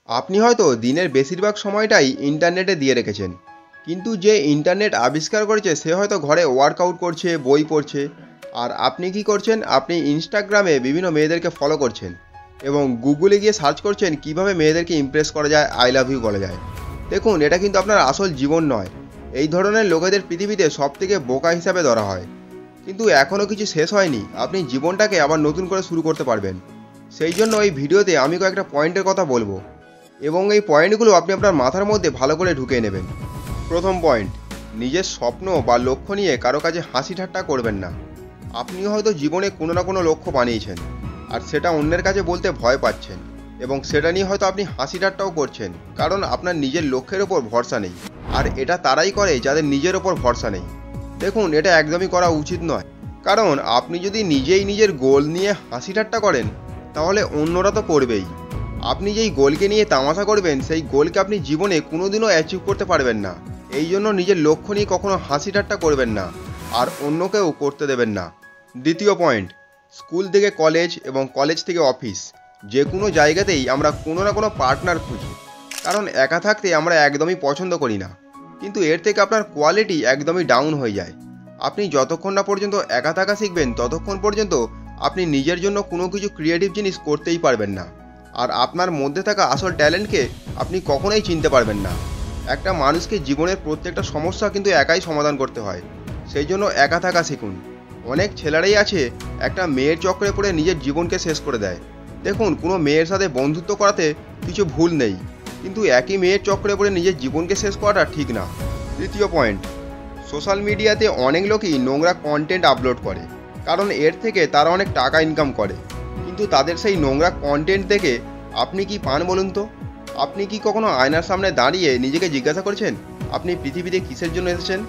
আপনি হয়তো দিনের বেশিরভাগ সময়টাই ইন্টারনেটে দিয়ে রেখেছেন, কিন্তু যে ইন্টারনেট আবিষ্কার করেছে সে হয়তো ঘরে ওয়ার্কআউট করছে, বই পড়ছে। আর আপনি কি করছেন? আপনি ইনস্টাগ্রামে বিভিন্ন মেয়েদেরকে ফলো করছেন এবং গুগলে গিয়ে সার্চ করছেন কিভাবে মেয়েদেরকে ইমপ্রেস করা যায়, আই লাভ ইউ বলা যায়। দেখুন, এটা কিন্তু আপনার আসল জীবন নয়। এই ধরনের লোকেদের পৃথিবীতে সবথেকে বোকা হিসাবে ধরা হয়। কিন্তু এখনও কিছু শেষ হয়নি, আপনি জীবনটাকে আবার নতুন করে শুরু করতে পারবেন। সেই জন্য এই ভিডিওতে আমি কয়েকটা পয়েন্টের কথা বলবো এবং এই পয়েন্টগুলো আপনি আপনার মাথার মধ্যে ভালো করে ঢুকিয়ে নেবেন। প্রথম পয়েন্ট, নিজের স্বপ্ন বা লক্ষ্য নিয়ে কারো কাছে হাসি ঠাট্টা করবেন না। আপনি হয়তো জীবনে কোনো না কোনো লক্ষ্য বানিয়েছেন, আর সেটা অন্যের কাছে বলতে ভয় পাচ্ছেন, এবং সেটা নিয়ে হয়তো আপনি হাসি ঠাট্টাও করছেন, কারণ আপনার নিজের লক্ষ্যের ওপর ভরসা নেই। আর এটা তারাই করে যাদের নিজের ওপর ভরসা নেই। দেখুন, এটা একদমই করা উচিত নয়, কারণ আপনি যদি নিজেই নিজের গোল নিয়ে হাসি ঠাট্টা করেন তাহলে অন্যরা তো করবেই। আপনি যেই গোলকে নিয়ে তামাশা করবেন সেই গোলকে আপনি জীবনে কোনোদিনও অ্যাচিভ করতে পারবেন না। এই জন্য নিজের লক্ষ্য নিয়ে কখনো হাসি ঠাট্টা করবেন না, আর অন্যকেও করতে দেবেন না। দ্বিতীয় পয়েন্ট, স্কুল থেকে কলেজ এবং কলেজ থেকে অফিস, যে কোনো জায়গাতেই আমরা কোনো না কোনো পার্টনার খুঁজি, কারণ একা থাকতে আমরা একদমই পছন্দ করি না। কিন্তু এর থেকে আপনার কোয়ালিটি একদমই ডাউন হয়ে যায়। আপনি যতক্ষণ না পর্যন্ত একা থাকা শিখবেন ততক্ষণ পর্যন্ত আপনি নিজের জন্য কোনো কিছু ক্রিয়েটিভ জিনিস করতেই পারবেন না, আর আপনার মধ্যে থাকা আসল ট্যালেন্টকে আপনি কখনোই চিনতে পারবেন না। একটা মানুষকে জীবনের প্রত্যেকটা সমস্যা কিন্তু একাই সমাধান করতে হয়, সেই জন্য একা থাকা শিখুন। অনেক ছেলেরাই আছে একটা মেয়ের চক্করে পড়ে নিজের জীবনকে শেষ করে দেয়। দেখুন, কোনো মেয়ের সাথে বন্ধুত্ব করাতে কিছু ভুল নেই, কিন্তু একই মেয়ের চক্করে পড়ে নিজের জীবনকে শেষ করাটা ঠিক না। তৃতীয় পয়েন্ট, সোশ্যাল মিডিয়াতে অনেক লোকই নোংরা কন্টেন্ট আপলোড করে, কারণ এর থেকে তারা অনেক টাকা ইনকাম করে। কিন্তু তাদের সেই নোংরা কন্টেন্ট দেখে আপনি কি পান বলুন তো? আপনি কি কখনো আয়নার সামনে দাঁড়িয়ে নিজেকে জিজ্ঞাসা করছেন আপনি পৃথিবীতে কিসের জন্য এসেছেন?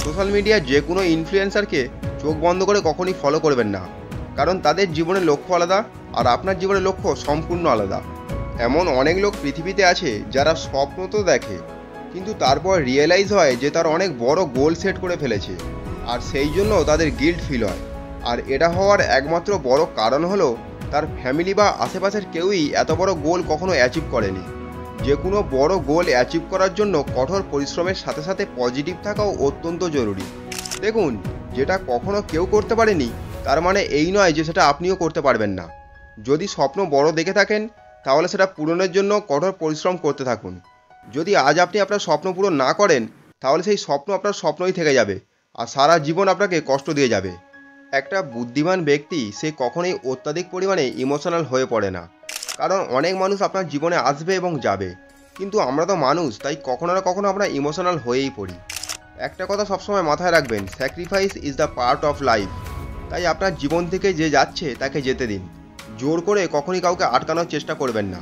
সোশ্যাল মিডিয়ার যে কোনো ইনফ্লুয়েন্সারকে চোখ বন্ধ করে কখনই ফলো করবেন না, কারণ তাদের জীবনের লক্ষ্য আলাদা আর আপনার জীবনের লক্ষ্য সম্পূর্ণ আলাদা। এমন অনেক লোক পৃথিবীতে আছে যারা স্বপ্ন তো দেখে, কিন্তু তারপর রিয়েলাইজ হয় যে তার অনেক বড় গোল সেট করে ফেলেছে, আর সেই জন্য তাদের গিল্ট ফিল হয়। আর এটা হওয়ার একমাত্র বড় কারণ হলো তার ফ্যামিলি বা আশেপাশের কেউই এত বড় গোল কখনো অ্যাচিভ করেনি। যে কোনো বড় গোল অ্যাচিভ করার জন্য কঠোর পরিশ্রমের সাথে সাথে পজিটিভ থাকাও অত্যন্ত জরুরি। দেখুন, যেটা কখনো কেউ করতে পারেনি তার মানে এই নয় যে সেটা আপনিও করতে পারবেন না। যদি স্বপ্ন বড় দেখে থাকেন তাহলে সেটা পূরণের জন্য কঠোর পরিশ্রম করতে থাকুন। যদি আজ আপনি আপনার স্বপ্ন পূরণ না করেন তাহলে সেই স্বপ্ন আপনার স্বপ্নই থেকে যাবে, আর সারা জীবন আপনাকে কষ্ট দিয়ে যাবে। একটা বুদ্ধিমান ব্যক্তি সে কখনোই অত্যাধিক পরিমাণে ইমোশনাল হয়ে পড়ে না, কারণ অনেক মানুষ আপনার জীবনে আসবে এবং যাবে, কিন্তু আমরা তো মানুষ, তাই কখনো না কখনো আমরা ইমোশনাল হয়েই পড়ি। একটা কথা সবসময় মাথায় রাখবেন, sacrifice is the part of life. তাই আপনার জীবন থেকে যে যাচ্ছে তাকে যেতে দিন, জোর করে কখনই কাউকে আটকানোর চেষ্টা করবেন না।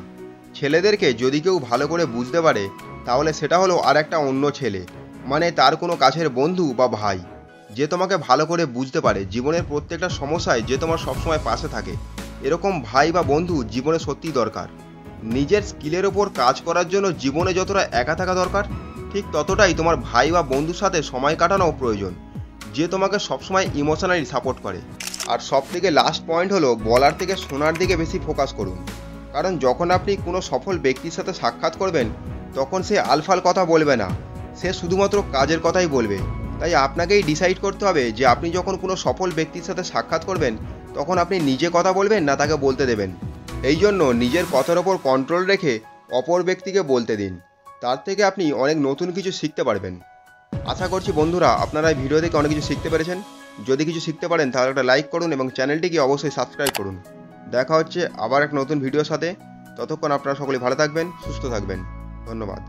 ছেলেদেরকে যদি কেউ ভালো করে বুঝতে পারে তাহলে সেটা হলো আর একটা অন্য ছেলে, মানে তার কোনো কাছের বন্ধু বা ভাই, যে তোমাকে ভালো করে বুঝতে পারে, জীবনের প্রত্যেকটা সমস্যায় যে তোমার সবসময় পাশে থাকে। এরকম ভাই বা বন্ধু জীবনে সত্যিই দরকার। নিজের স্কিলের ওপর কাজ করার জন্য জীবনে যতটা একা থাকা দরকার, ঠিক ততটাই তোমার ভাই বা বন্ধুর সাথে সময় কাটানোও প্রয়োজন, যে তোমাকে সবসময় ইমোশনালি সাপোর্ট করে। আর সব থেকে লাস্ট পয়েন্ট হলো, বলার থেকে শোনার দিকে বেশি ফোকাস করুন, কারণ যখন আপনি কোনো সফল ব্যক্তির সাথে সাক্ষাৎ করবেন তখন সে আলফাল কথা বলবে না, সে শুধুমাত্র কাজের কথাই বলবে। তাই আপনাকেই ডিসাইড করতে হবে যে আপনি যখন কোনো সফল ব্যক্তির সাথে সাক্ষাৎ করবেন তখন আপনি নিজে কথা বলবেন না তাকে বলতে দেবেন। এই জন্য নিজের কথার ওপর কন্ট্রোল রেখে অপর ব্যক্তিকে বলতে দিন, তার থেকে আপনি অনেক নতুন কিছু শিখতে পারবেন। আশা করছি বন্ধুরা আপনারা এই ভিডিও থেকে অনেক কিছু শিখতে পেরেছেন। যদি কিছু শিখতে পারেন তাহলে একটা লাইক করুন এবং চ্যানেলটিকে অবশ্যই সাবস্ক্রাইব করুন। দেখা হচ্ছে আবার এক নতুন ভিডিওর সাথে। ততক্ষণ আপনারা সকলে ভালো থাকবেন, সুস্থ থাকবেন। ধন্যবাদ।